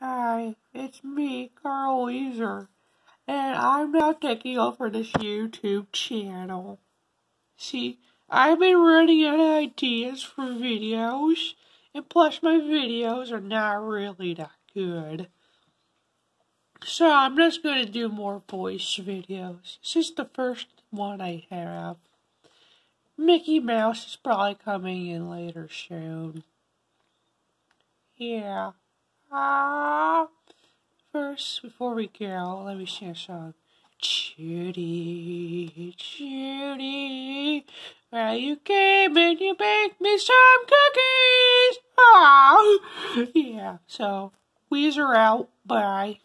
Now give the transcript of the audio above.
Hi, it's me, Carl Weezer, and I'm now taking over this YouTube channel. See, I've been running out of ideas for videos, and plus my videos are not really that good. So I'm just going to do more voice videos. This is the first one I have. Mickey Mouse is probably coming in later soon. Yeah. First, before we go, let me sing a song. Judy, Judy, well, you came and you baked me some cookies. Yeah, so, Weezer out. Bye.